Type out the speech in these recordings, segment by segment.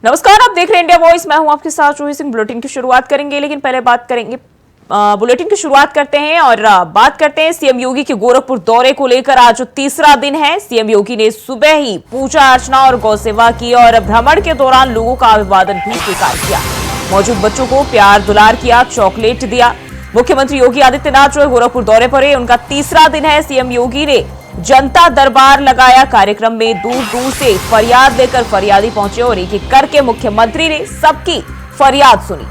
नमस्कार, आप देख रहे हैं इंडिया वॉइस। मैं हूं आपके साथ रोहित सिंह। बुलेटिन की शुरुआत करेंगे, लेकिन पहले बात करेंगे बुलेटिन की शुरुआत करते हैं और बात करते हैं सीएम योगी के गोरखपुर दौरे को लेकर। आज तीसरा दिन है। सीएम योगी ने सुबह ही पूजा अर्चना और गौ सेवा की और भ्रमण के दौरान लोगों का अभिवादन भी स्वीकार किया। मौजूद बच्चों को प्यार दुलार किया, चॉकलेट दिया। मुख्यमंत्री योगी आदित्यनाथ जो है गोरखपुर दौरे पर है, उनका तीसरा दिन है। सीएम योगी ने जनता दरबार लगाया। कार्यक्रम में दूर दूर से फरियाद लेकर फरियादी पहुंचे और एक एक करके मुख्यमंत्री ने सबकी फरियाद सुनी।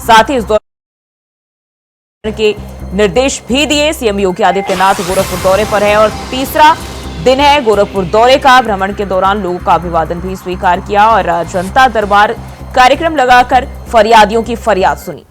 साथ ही इस दौरान के निर्देश भी दिए। सीएम योगी आदित्यनाथ गोरखपुर दौरे पर है और तीसरा दिन है गोरखपुर दौरे का। भ्रमण के दौरान लोगों का अभिवादन भी स्वीकार किया और जनता दरबार कार्यक्रम लगाकर फरियादियों की फरियाद सुनी।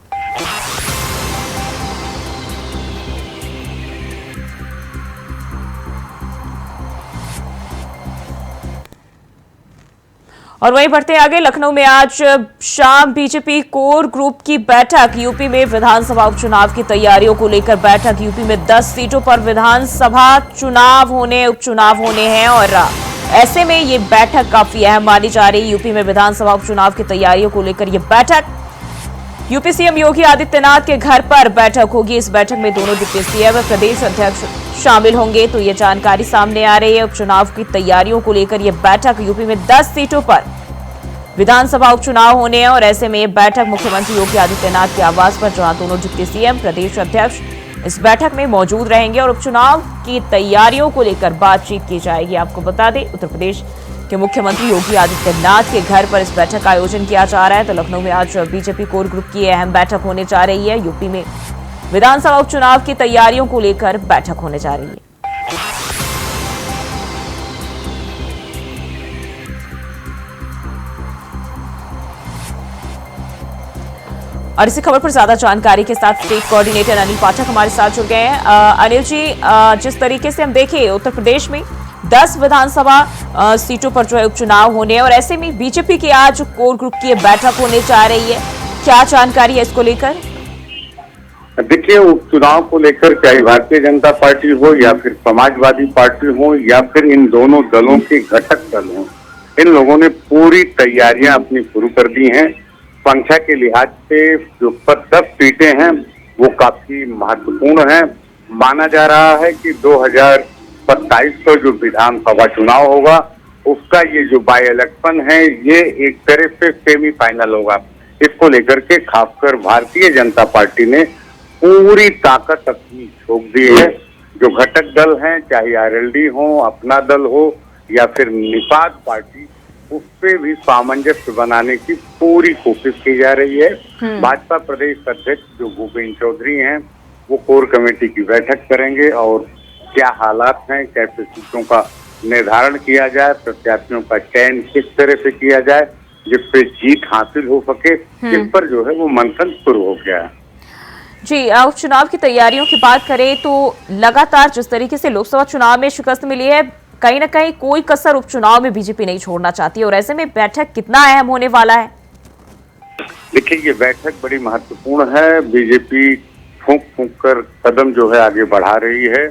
और वहीं बढ़ते आगे, लखनऊ में आज शाम बीजेपी कोर ग्रुप की बैठक। यूपी में विधानसभा उपचुनाव की तैयारियों को लेकर बैठक। यूपी में 10 सीटों पर विधानसभा उपचुनाव होने हैं और ऐसे में ये बैठक काफी अहम मानी जा रही है। यूपी में विधानसभा उपचुनाव की तैयारियों को लेकर यह बैठक यूपी सीएम योगी आदित्यनाथ के घर पर बैठक होगी। इस बैठक में दोनों डिप्टी सीएम व प्रदेश अध्यक्ष शामिल होंगे। तो ये जानकारी सामने आ रही है। उपचुनाव की तैयारियों को लेकर यह बैठक। यूपी में 10 सीटों पर विधानसभा उपचुनाव होने हैं और ऐसे में यह बैठक मुख्यमंत्री योगी आदित्यनाथ के आवास पर, जहां दोनों डिप्टी सीएम प्रदेश अध्यक्ष इस बैठक में मौजूद रहेंगे और उपचुनाव की तैयारियों को लेकर बातचीत की जाएगी। आपको बता दें, उत्तर प्रदेश के मुख्यमंत्री योगी आदित्यनाथ के घर पर इस बैठक का आयोजन किया जा रहा है। तो लखनऊ में आज बीजेपी कोर ग्रुप की अहम बैठक होने जा रही है। यूपी में विधानसभा उपचुनाव की तैयारियों को लेकर बैठक होने जा रही है। और इसी खबर पर ज्यादा जानकारी के साथ स्टेट कोऑर्डिनेटर अनिल पाठक हमारे साथ जुड़ गए हैं। अनिल जी, जिस तरीके से हम देखें, उत्तर प्रदेश में 10 विधानसभा सीटों पर जो है उपचुनाव होने हैं और ऐसे में बीजेपी की आज कोर ग्रुप की बैठक होने जा रही है। क्या जानकारी है इसको लेकर? देखिए, उपचुनाव को लेकर चाहे भारतीय जनता पार्टी हो या फिर समाजवादी पार्टी हो या फिर इन दोनों दलों के घटक दल हो, इन लोगों ने पूरी तैयारियां अपनी शुरू कर दी हैं। संख्या के लिहाज से जो 10 सीटें हैं वो काफी महत्वपूर्ण हैं। माना जा रहा है कि 2027 को जो विधानसभा चुनाव होगा उसका ये जो बाई इलेक्शन है ये एक तरह से सेमीफाइनल होगा। इसको लेकर के खासकर भारतीय जनता पार्टी ने पूरी ताकत अपनी झोंक दी है। जो घटक दल हैं, चाहे आरएलडी हो, अपना दल हो या फिर निषाद पार्टी, उससे भी सामंजस्य बनाने की पूरी कोशिश की जा रही है। भाजपा प्रदेश अध्यक्ष जो भूपेंद्र चौधरी हैं वो कोर कमेटी की बैठक करेंगे और क्या हालात हैं, कैसे सीटों का निर्धारण किया जाए, प्रत्याशियों का चयन किस तरह से किया जाए जिससे जीत हासिल हो सके, इस पर जो है वो मंथन शुरू हो गया है। जी, उपचुनाव की तैयारियों की बात करें तो लगातार जिस तरीके से लोकसभा चुनाव में शिकस्त मिली है, कहीं ना कहीं कोई कसर उपचुनाव में बीजेपी नहीं छोड़ना चाहती और ऐसे में बैठक कितना अहम होने वाला है? देखिए, ये बैठक बड़ी महत्वपूर्ण है। बीजेपी फूंक फूंक कर कदम जो है आगे बढ़ा रही है।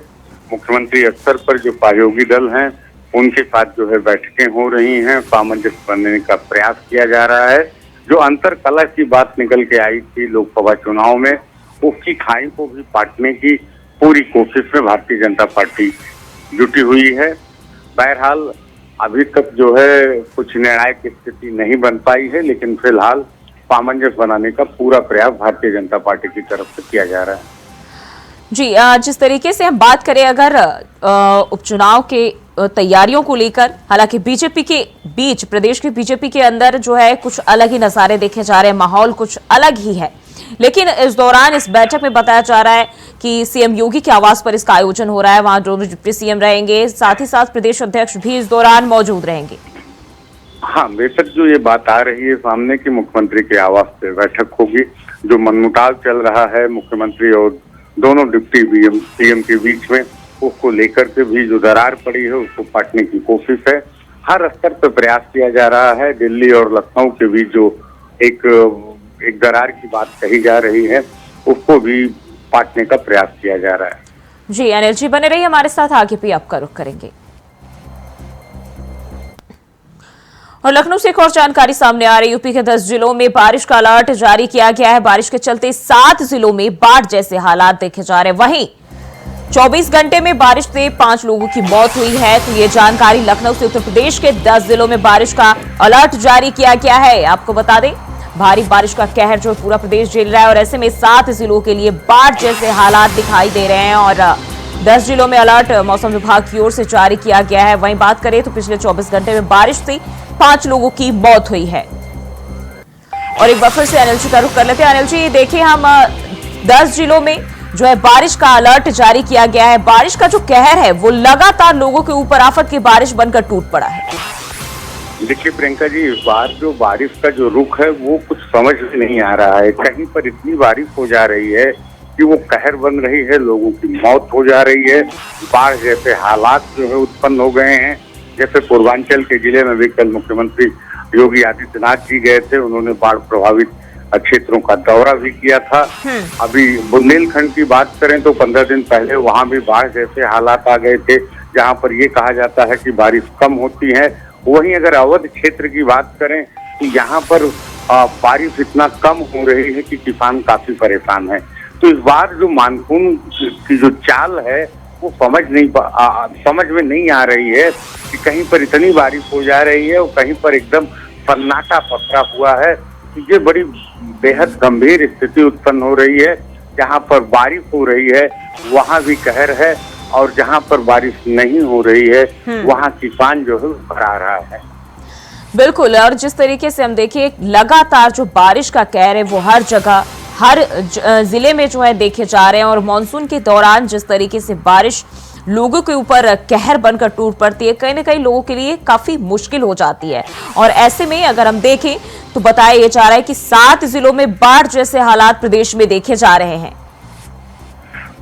मुख्यमंत्री स्तर पर जो सहयोगी दल हैं उनके साथ जो है बैठकें हो रही हैं, सामंजस्य बनने का प्रयास किया जा रहा है। जो अंतर कलह की बात निकल के आई थी लोकसभा चुनाव में, उसकी खाई को भी पाटने की पूरी कोशिश में भारतीय जनता पार्टी जुटी हुई है। बहरहाल अभी तक जो है कुछ निर्णायक स्थिति नहीं बन पाई है, लेकिन फिलहाल सामंजस्य बनाने का पूरा प्रयास भारतीय जनता पार्टी की तरफ से किया जा रहा है। जी, जिस तरीके से हम बात करें अगर उपचुनाव के तैयारियों को लेकर, हालांकि बीजेपी के बीच, प्रदेश की बीजेपी के अंदर जो है कुछ अलग ही नजारे देखे जा रहे हैं, माहौल कुछ अलग ही है। लेकिन इस दौरान इस बैठक में बताया जा रहा है कि सीएम योगी के आवास पर इसका आयोजन हो रहा है। वहां दोनों डिप्टी सीएम रहेंगे, साथ ही साथ प्रदेश अध्यक्ष भी इस दौरान मौजूद रहेंगे। हाँ, बेशक जो ये बात आ रही है सामने की मुख्यमंत्री के आवास पे बैठक होगी। जो मनमुटाव चल रहा है मुख्यमंत्री और दोनों डिप्टी सीएम के बीच में, उसको लेकर के भी जो दरार पड़ी है उसको पाटने की कोशिश है। हर स्तर पर प्रयास किया जा रहा है। दिल्ली और लखनऊ के बीच जो एक दरार की बात कही जा रही है उसको भी पाटने का प्रयास किया जा रहा है। जी, अनिल जी बने रहिए हमारे साथ, आगे भी आपका रुख करेंगे। और लखनऊ से एक और जानकारी सामने आ रही। यूपी के 10 जिलों में बारिश का अलर्ट जारी किया गया है। बारिश के चलते 7 जिलों में बाढ़ जैसे हालात देखे जा रहे हैं। वहीं 24 घंटे में बारिश से 5 लोगों की मौत हुई है। तो ये जानकारी लखनऊ से उत्तर प्रदेश के 10 जिलों में बारिश का अलर्ट जारी किया गया है। आपको बता दें, भारी बारिश का कहर जो पूरा प्रदेश झेल रहा है और ऐसे में 7 जिलों के लिए बाढ़ जैसे हालात दिखाई दे रहे हैं और 10 जिलों में अलर्ट मौसम विभाग की ओर से जारी किया गया है। वहीं बात करें तो पिछले 24 घंटे में बारिश से 5 लोगों की मौत हुई है। और एक बार फिर से अनिल जी का रुख कर लेते हैं। अनिल जी, देखिए हम 10 जिलों में जो है बारिश का अलर्ट जारी किया गया है। बारिश का जो कहर है वो लगातार लोगों के ऊपर आफत की बारिश बनकर टूट पड़ा है। देखिए प्रियंका जी, इस बार जो बारिश का जो रुख है वो कुछ समझ में नहीं आ रहा है। कहीं पर इतनी बारिश हो जा रही है कि वो कहर बन रही है, लोगों की मौत हो जा रही है, बाढ़ जैसे हालात जो है उत्पन्न हो गए हैं। जैसे पूर्वांचल के जिले में भी कल मुख्यमंत्री योगी आदित्यनाथ जी गए थे, उन्होंने बाढ़ प्रभावित क्षेत्रों का दौरा भी किया था। अभी बुंदेलखंड की बात करें तो 15 दिन पहले वहां भी बाढ़ जैसे हालात आ गए थे, जहां पर ये कहा जाता है कि बारिश कम होती है। वहीं अगर अवध क्षेत्र की बात करें तो यहाँ पर बारिश इतना कम हो रही है कि किसान काफी परेशान है। तो इस बार जो मानसून की जो चाल है वो समझ में नहीं आ रही है कि कहीं पर इतनी बारिश हो जा रही है और कहीं पर एकदम सन्नाटा पसरा हुआ है। ये बड़ी बेहद गंभीर स्थिति उत्पन्न हो रही है। जहाँ पर बारिश हो रही है वहाँ भी कहर है और जहाँ पर बारिश नहीं हो रही है वहाँ किसान जो है भरा रहा है। बिल्कुल, और जिस तरीके से हम देखिए लगातार जो बारिश का कहर है वो हर जगह हर जिले में जो है देखे जा रहे हैं और मानसून के दौरान जिस तरीके से बारिश लोगों के ऊपर कहर बनकर टूट पड़ती है, कहीं ना कहीं लोगों के लिए काफी मुश्किल हो जाती है। और ऐसे में अगर हम देखें तो बताया ये जा रहा है कि 7 जिलों में बाढ़ जैसे हालात प्रदेश में देखे जा रहे हैं।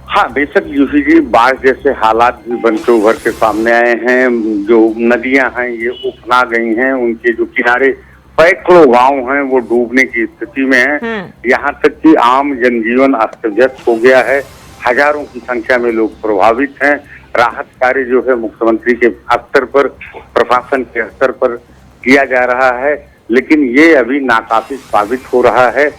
हाँ, बेशक यूसी जी, बाढ़ जैसे हालात भी बनकर उभर के सामने आए हैं। जो नदियां हैं ये उफना गई हैं, उनके जो किनारे सैकड़ों गांव हैं वो डूबने की स्थिति में हैं। यहाँ तक कि आम जनजीवन अस्त व्यस्त हो गया है। हजारों की संख्या में लोग प्रभावित हैं। राहत कार्य जो है मुख्यमंत्री के स्तर पर, प्रशासन के स्तर पर किया जा रहा है, लेकिन ये अभी नाकाफी साबित हो रहा है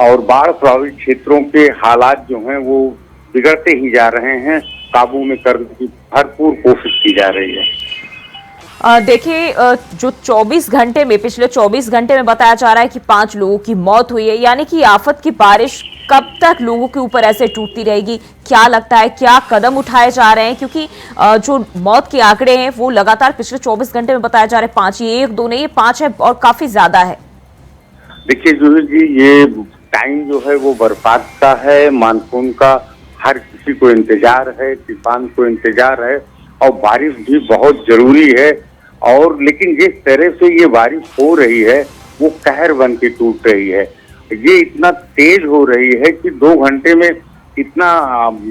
और बाढ़ प्रभावित क्षेत्रों के हालात जो हैं वो बिगड़ते ही जा रहे हैं। काबू में करने की भरपूर कोशिश की जा रही है। देखिए, जो 24 घंटे में पिछले 24 घंटे में बताया जा रहा है कि 5 लोगों की मौत हुई है, यानी कि आफत की बारिश कब तक लोगों के ऊपर ऐसे टूटती रहेगी? क्या लगता है, क्या कदम उठाए जा रहे हैं? क्योंकि जो मौत के आंकड़े हैं वो लगातार पिछले 24 घंटे में बताया जा रहा है 5, ये 1 2 नहीं, ये 5 है और काफी ज्यादा है। देखिए जूही जी, ये टाइम जो है वो बरसात का है, मानसून का हर किसी को इंतजार है, किसान को इंतजार है और बारिश भी बहुत जरूरी है। और लेकिन जिस तरह से ये बारिश हो रही है वो कहर बन के टूट रही है। ये इतना तेज हो रही है कि 2 घंटे में इतना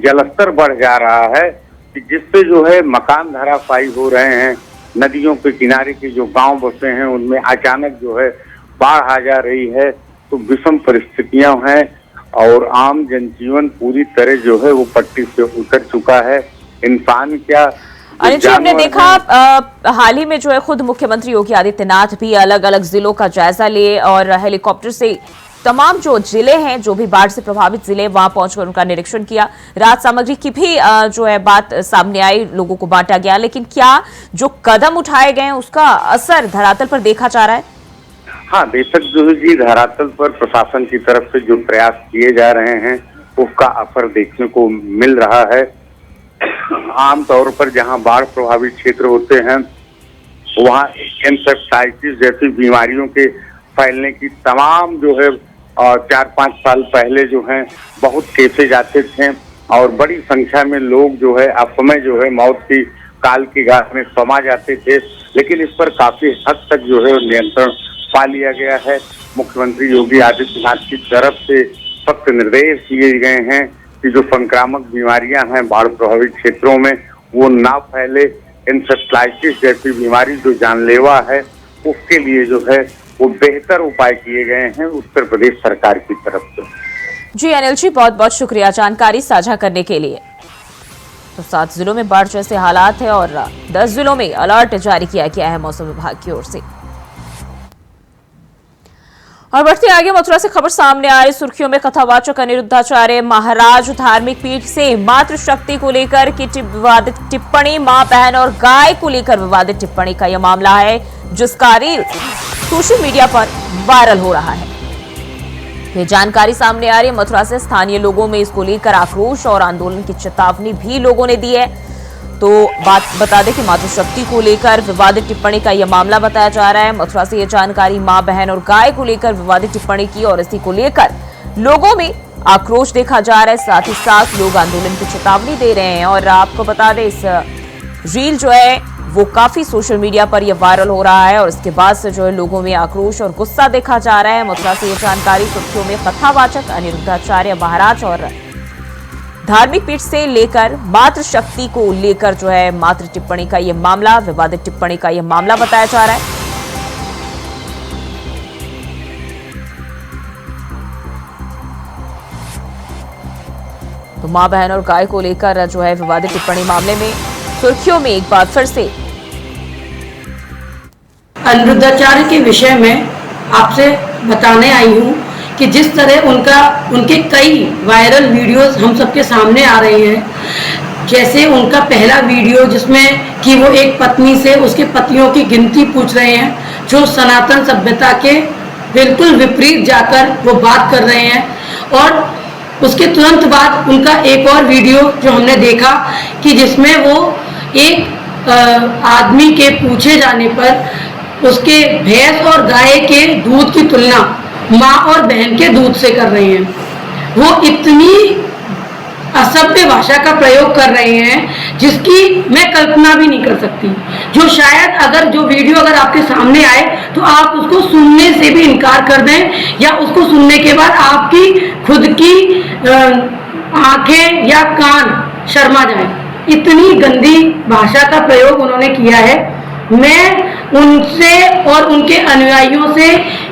जलस्तर बढ़ जा रहा है कि जिससे जो है मकान धराशायी हो रहे हैं। नदियों के किनारे के जो गांव बसे हैं उनमें अचानक जो है बाढ़ आ जा रही है। तो विषम परिस्थितियां हैं और आम जनजीवन पूरी तरह जो है वो पट्टी से उतर चुका है। इंसान क्या, अनिल जी, हमने देखा हाल ही में जो है खुद मुख्यमंत्री योगी आदित्यनाथ भी अलग अलग जिलों का जायजा लिए और हेलीकॉप्टर से तमाम जो जिले हैं, जो भी बाढ़ से प्रभावित जिले, वहां पहुंचकर उनका निरीक्षण किया। राहत सामग्री की भी जो है बात सामने आई, लोगों को बांटा गया। लेकिन क्या जो कदम उठाए गए हैं उसका असर धरातल पर देखा जा रहा है? हाँ, बेशक जो जी, धरातल पर प्रशासन की तरफ से जो प्रयास किए जा रहे हैं उसका असर देखने को मिल रहा है। आमतौर पर जहां बाढ़ प्रभावित क्षेत्र होते हैं वहां एन्सेफेलाइटिस जैसी बीमारियों के फैलने की तमाम जो है 4-5 साल पहले जो है बहुत केसेज आते थे और बड़ी संख्या में लोग जो है अपने जो है मौत की काल की घाट में समा जाते थे। लेकिन इस पर काफी हद तक जो है नियंत्रण पा लिया गया है। मुख्यमंत्री योगी आदित्यनाथ की तरफ से सख्त निर्देश दिए गए हैं कि जो संक्रामक बीमारियां हैं बाढ़ प्रभावित क्षेत्रों में वो ना फैले। एन्सेफेलाइटिस जैसी बीमारी जो जानलेवा है उसके लिए जो है वो बेहतर उपाय किए गए हैं उत्तर प्रदेश सरकार की तरफ से। जी अनिल जी, बहुत बहुत शुक्रिया जानकारी साझा करने के लिए। तो 7 जिलों में बाढ़ जैसे हालात है और 10 जिलों में अलर्ट जारी किया गया है मौसम विभाग की ओर से। और बढ़ते आगे, मथुरा से खबर सामने आई। सुर्खियों में कथावाचक अनिरुद्धाचार्य महाराज धार्मिक पीठ से मातृशक्ति को लेकर की विवादित टिप्पणी, मां बहन और गाय को लेकर विवादित टिप्पणी का यह मामला है, जिसका रील सोशल मीडिया पर वायरल हो रहा है। ये जानकारी सामने आ रही है। मथुरा से स्थानीय लोगों में इसको लेकर आक्रोश और आंदोलन की चेतावनी भी लोगों ने दी है। तो बात बता दें कि मातृशक्ति को लेकर विवादित टिप्पणी का यह मामला बताया जा रहा है। मथुरा से यह जानकारी, मां बहन और गाय को लेकर विवादित टिप्पणी की और इसी को लेकर लोगों में आक्रोश देखा जा रहा है। साथ ही साथ लोग आंदोलन की चेतावनी दे रहे हैं। और आपको बता दें, इस रील जो है वो काफी सोशल मीडिया पर यह वायरल हो रहा है और इसके बाद से जो है लोगों में आक्रोश और गुस्सा देखा जा रहा है। मथुरा से यह जानकारी, सुर्खियों में कथावाचक अनिरुद्धाचार्य महाराज और धार्मिक पीठ से लेकर मातृशक्ति को लेकर जो है मातृ टिप्पणी का यह मामला, विवादित टिप्पणी का यह मामला बताया जा रहा है। तो मां बहन और गाय को लेकर जो है विवादित टिप्पणी मामले में सुर्खियों में एक बार फिर से अनिरुद्धाचार्य के विषय में आपसे बताने आई हूँ कि जिस तरह उनके कई वायरल वीडियोस हम सबके सामने आ रहे हैं। जैसे उनका पहला वीडियो जिसमें कि वो एक पत्नी से उसके पतियों की गिनती पूछ रहे हैं, जो सनातन सभ्यता के बिल्कुल विपरीत जाकर वो बात कर रहे हैं। और उसके तुरंत बाद उनका एक और वीडियो जो हमने देखा कि जिसमें वो एक आदमी के पूछे जाने पर उसके भैंस और गाय के दूध की तुलना माँ और बहन के दूध से कर रहे हैं। वो इतनी असभ्य भाषा का प्रयोग कर रहे हैं जिसकी मैं कल्पना भी नहीं कर सकती। जो शायद अगर जो वीडियो अगर आपके सामने आए तो आप उसको सुनने से भी इनकार कर दें, या उसको सुनने के बाद आपकी खुद की आंखें या कान शर्मा जाए। इतनी गंदी भाषा का प्रयोग उन्होंने किया है। मैं उनसे और उनके अनुयायियों से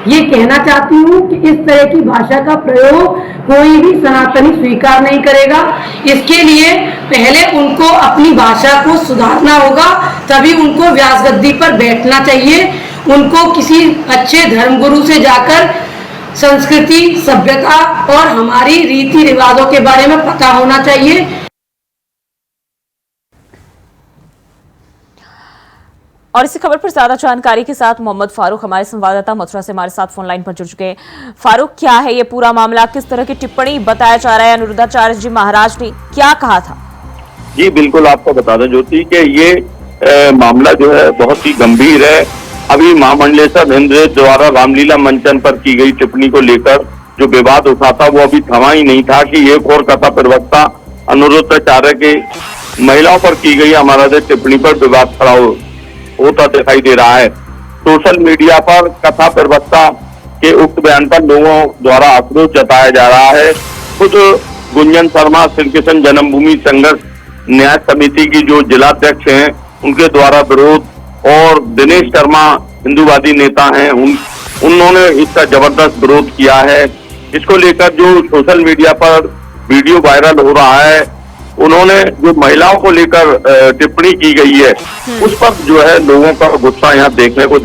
ये कहना चाहती हूँ कि इस तरह की भाषा का प्रयोग कोई भी सनातनी स्वीकार नहीं करेगा। इसके लिए पहले उनको अपनी भाषा को सुधारना होगा, तभी उनको व्यास गद्दी पर बैठना चाहिए। उनको किसी अच्छे धर्मगुरु से जाकर संस्कृति, सभ्यता और हमारी रीति रिवाजों के बारे में पता होना चाहिए। और इसी खबर पर ज्यादा जानकारी के साथ मोहम्मद फारूक, हमारे संवाददाता मथुरा से हमारे साथ फोन लाइन पर जुड़ चुके हैं। फारूक, क्या है ये पूरा मामला, किस तरह की टिप्पणी बताया जा रहा है? अनिरुद्धाचार्य जी महाराज ने क्या कहा था? जी बिल्कुल, आपको बता दें ज्योति कि ये मामला जो है बहुत ही गंभीर है। अभी महामंडलेश्वर इंद्र द्वारा रामलीला मंचन पर की गई टिप्पणी को लेकर जो विवाद उठा था वो अभी थमा ही नहीं था कि एक और कथा प्रवक्ता अनिरुद्धाचार्य के महिलाओं पर की गई अमर्यादित टिप्पणी पर विवाद खड़ा होता दिखाई दे रहा है। सोशल मीडिया पर कथा प्रवक्ता के उक्त बयान पर लोगों द्वारा आक्रोश जताया जा रहा है। खुद गुंजन शर्मा श्री कृष्ण जन्मभूमि संघर्ष न्याय समिति की जो जिलाध्यक्ष हैं उनके द्वारा विरोध, और दिनेश शर्मा हिंदूवादी नेता हैं, उन्होंने इसका जबरदस्त विरोध किया है। इसको लेकर जो सोशल मीडिया पर वीडियो वायरल हो रहा है, उन्होंने जो महिलाओं को लेकर टिप्पणी की गई है उस पर जो है लोगों का गुस्सा यहाँ देखने को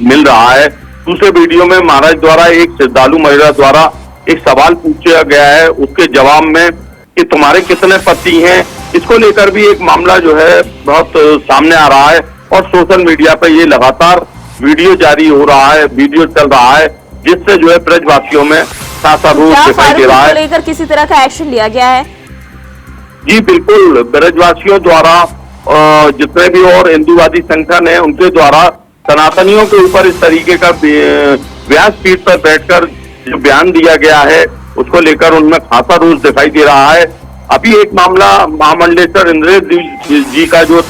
मिल रहा है। दूसरे वीडियो में महाराज द्वारा एक श्रद्धालु महिला द्वारा एक सवाल पूछा गया है, उसके जवाब में कि तुम्हारे कितने पति हैं, इसको लेकर भी एक मामला जो है बहुत सामने आ रहा है। और सोशल मीडिया पर ये लगातार वीडियो जारी हो रहा है, वीडियो चल रहा है, जिससे जो है ब्रजवासियों में खासा रोष दिखाई दे रहा है। लेकर किसी तरह का एक्शन लिया गया है? जी बिल्कुल, ब्रजवासियों द्वारा जितने भी और हिंदूवादी संगठन है उनके द्वारा सनातनियों के ऊपर इस तरीके का व्यासपीठ पर बैठकर जो बयान दिया गया है उसको लेकर उनमें खासा रोष दिखाई दे रहा है। अभी एक मामला महामंडलेश्वर इंद्र जी का जो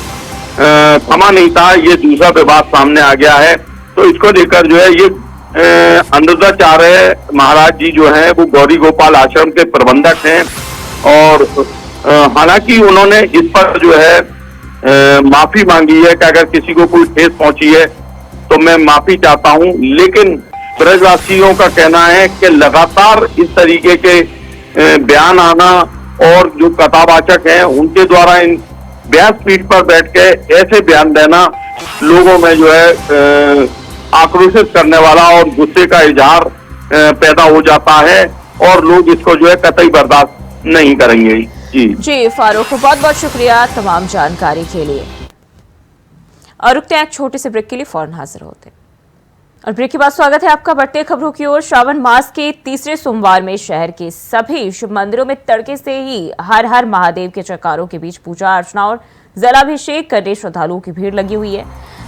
थमा नहीं था, ये दूसरा विवाद सामने आ गया है। तो इसको लेकर जो है ये अनिरुद्धाचार्य महाराज जी जो है वो गौरी गोपाल आश्रम के प्रबंधक हैं, और हालांकि उन्होंने इस पर जो है माफी मांगी है कि अगर किसी को कोई ठेस पहुंची है तो मैं माफी चाहता हूं। लेकिन ब्रजवासियों का कहना है कि लगातार इस तरीके के बयान आना और जो कथावाचक हैं उनके द्वारा इन व्यासपीठ पर बैठ के ऐसे बयान देना लोगों में जो है आक्रोशित करने वाला और गुस्से का इजहार पैदा हो जाता है और लोग इसको जो है कतई बर्दाश्त नहीं करेंगे। जी फारूक, बहुत बहुत शुक्रिया तमाम जानकारी के लिए। और रुकते हैं एक छोटे से ब्रेक के लिए, फौरन हाजिर होते हैं। और ब्रेक के बाद स्वागत है आपका बढ़ते खबरों की ओर। श्रावण मास के तीसरे सोमवार में शहर के सभी शिव मंदिरों में तड़के से ही हर हर महादेव के जयकारों के बीच पूजा अर्चना और जलाभिषेक करने श्रद्धालुओं की भीड़ लगी हुई है।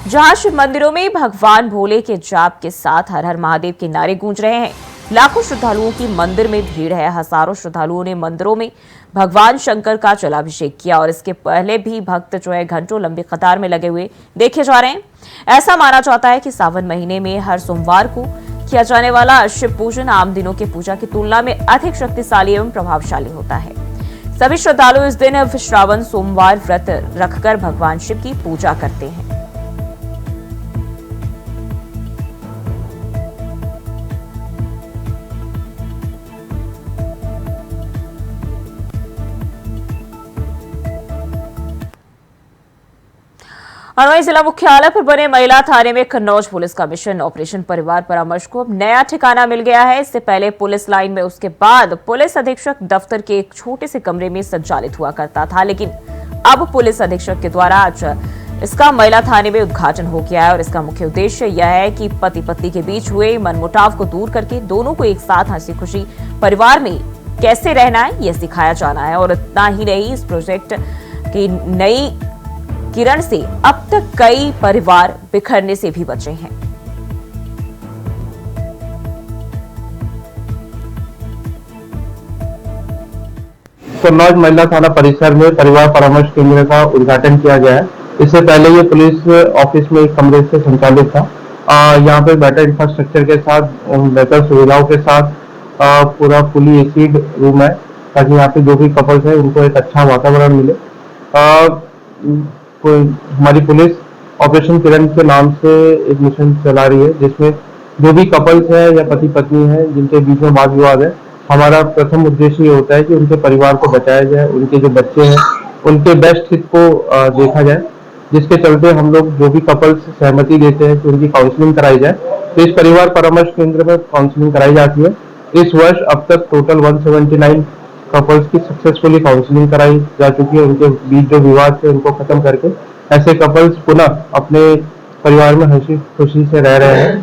जहां शिव मंदिरों में भगवान भोले के जाप के साथ हर हर महादेव के नारे गूंज रहे हैं, लाखों श्रद्धालुओं की मंदिर में भीड़ है। हजारों श्रद्धालुओं ने मंदिरों में भगवान शंकर का जलाभिषेक किया और इसके पहले भी भक्त जो है घंटों लंबी कतार में लगे हुए देखे जा रहे हैं। ऐसा माना जाता है कि सावन महीने में हर सोमवार को किया जाने वाला शिव पूजन आम दिनों की पूजा की तुलना में अधिक शक्तिशाली एवं प्रभावशाली होता है। सभी श्रद्धालु इस दिन श्रावण सोमवार व्रत रखकर भगवान शिव की पूजा करते हैं। और वहीं जिला मुख्यालय पर बने महिला थाने में कन्नौज पुलिस का मिशन ऑपरेशन परिवार परामर्श को अब नया ठिकाना मिल गया है। इससे पहले पुलिस लाइन में, उसके बाद पुलिस अधीक्षक दफ्तर के एक छोटे से कमरे में संचालित हुआ करता था, लेकिन अब पुलिस अधीक्षक के द्वारा आज इसका महिला थाने में उद्घाटन हो गया है। और इसका मुख्य उद्देश्य यह है कि पति पत्नी के बीच हुए मनमुटाव को दूर करके दोनों को एक साथ हंसी खुशी परिवार में कैसे रहना है, यह सिखाया जाना है। और इतना ही नहीं, इस प्रोजेक्ट की नई किरण से अब तक कई परिवार बिखरने से भी बचे हैं। कन्नौज महिला थाना परिसर में परिवार परामर्श केंद्र का उद्घाटन किया गया है। इससे पहले ये पुलिस ऑफिस में एक कमरे से संचालित था। यहाँ पे बेटर इंफ्रास्ट्रक्चर के साथ, बेहतर सुविधाओं के साथ पूरा फुली एसीड रूम है, ताकि यहाँ पे जो भी कपल्स है उनको एक अच्छा वातावरण मिले। हमारी पुलिस ऑपरेशन किरण के नाम से एक मिशन चला रही है, जिसमें जो भी कपल्स है या पति पत्नी है जिनके बीच में वाद विवाद है, हमारा प्रथम उद्देश्य ये होता है कि उनके परिवार को बचाया जाए, उनके जो बच्चे हैं उनके बेस्ट हित को देखा जाए, जिसके चलते हम लोग जो भी कपल्स सहमति देते हैं कि उनकी काउंसलिंग कराई जाए। तो इस परिवार परामर्श केंद्र में काउंसलिंग कराई जाती है। इस वर्ष अब तक टोटल 179 कपल्स की सक्सेसफुली काउंसलिंग कराई जा चुकी है। उनके बीच जो विवाद थे उनको खत्म करके ऐसे कपल्स पुनः अपने परिवार में हंसी खुशी से रह रहे हैं।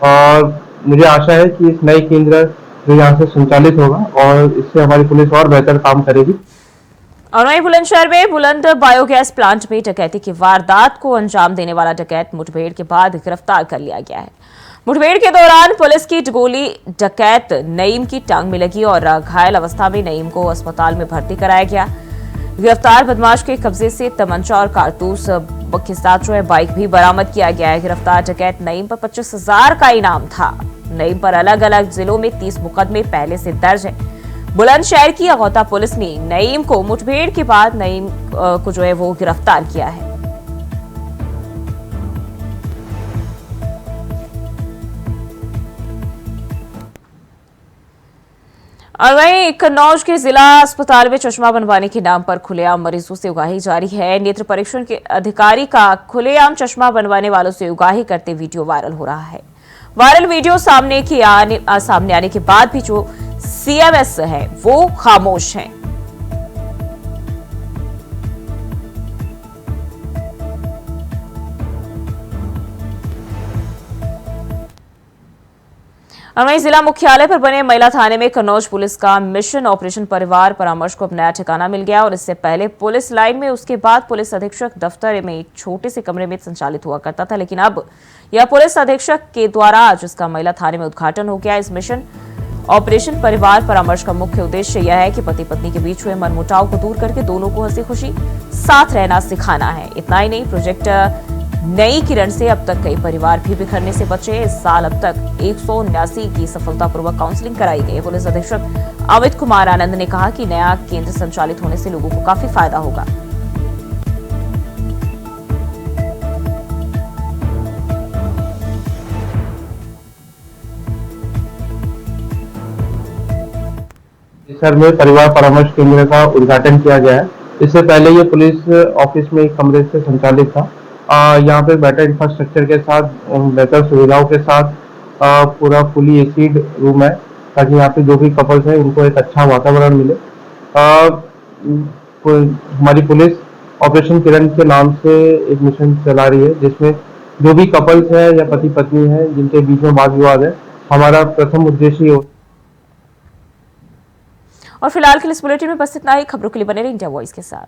और मुझे आशा है कि इस नए केंद्र जो यहाँ से संचालित होगा और इससे हमारी पुलिस और बेहतर काम करेगी। और वहीं बुलंदशहर में बुलंद बायोगैस प्लांट में डकैती की वारदात को अंजाम देने वाला डकैत मुठभेड़ के बाद गिरफ्तार कर लिया गया है। मुठभेड़ के दौरान पुलिस की गोली डकैत नईम की टांग में लगी और घायल अवस्था में नईम को अस्पताल में भर्ती कराया गया। गिरफ्तार बदमाश के कब्जे से तमंचा और कारतूस के साथ जो है बाइक भी बरामद किया गया है। गिरफ्तार डकैत नईम पर 25,000 का इनाम था। नईम पर अलग अलग जिलों में 30 मुकदमे पहले से दर्ज है। बुलंदशहर की अगौता पुलिस ने नईम को मुठभेड़ के बाद नईम को जो है वो गिरफ्तार किया है। और वहीं कन्नौज के जिला अस्पताल में चश्मा बनवाने के नाम पर खुलेआम मरीजों से उगाही जारी है। नेत्र परीक्षण के अधिकारी का खुलेआम चश्मा बनवाने वालों से उगाही करते वीडियो वायरल हो रहा है। वायरल वीडियो सामने आने के बाद भी जो सीएमएस है वो खामोश है। और वहीं जिला मुख्यालय पर बने महिला थाने में कन्नौज पुलिस का मिशन ऑपरेशन परिवार परामर्श को अब नया ठिकाना मिल गया। और इससे पहले पुलिस लाइन में, उसके बाद पुलिस अधीक्षक दफ्तर में एक छोटे से कमरे में संचालित हुआ करता था, लेकिन अब यह पुलिस अधीक्षक के द्वारा आज इसका महिला थाने में उद्घाटन हो गया। इस मिशन ऑपरेशन परिवार परामर्श का मुख्य उद्देश्य यह है कि पति पत्नी के बीच हुए मनमुटाव को दूर करके दोनों को हंसी खुशी साथ रहना सिखाना है। इतना ही नहीं, प्रोजेक्ट नई किरण से अब तक कई परिवार भी बिखरने से बचे। इस साल अब तक 179 की सफलतापूर्वक काउंसलिंग कराई गई। पुलिस अधीक्षक अमित कुमार आनंद ने कहा कि नया केंद्र संचालित होने से लोगों को काफी फायदा होगा। परिसर में परिवार परामर्श केंद्र का उद्घाटन किया गया है। इससे पहले ये पुलिस ऑफिस में एक कमरे से संचालित था। यहाँ पे बेटर इंफ्रास्ट्रक्चर के साथ, बेहतर सुविधाओं के साथ पूरा फुली एसीड रूम है, ताकि यहाँ पे जो भी कपल्स हैं उनको एक अच्छा वातावरण मिले। हमारी पुलिस ऑपरेशन किरण के नाम से एक मिशन चला रही है, जिसमें जो भी कपल्स हैं या पति पत्नी हैं जिनके बीच में वाद विवाद है, हमारा प्रथम उद्देश्य ये और फिलहाल के लिए इस बुलेटिन में बस इतना ही। खबरों के लिए बने रहिए इंडिया वॉइस के साथ।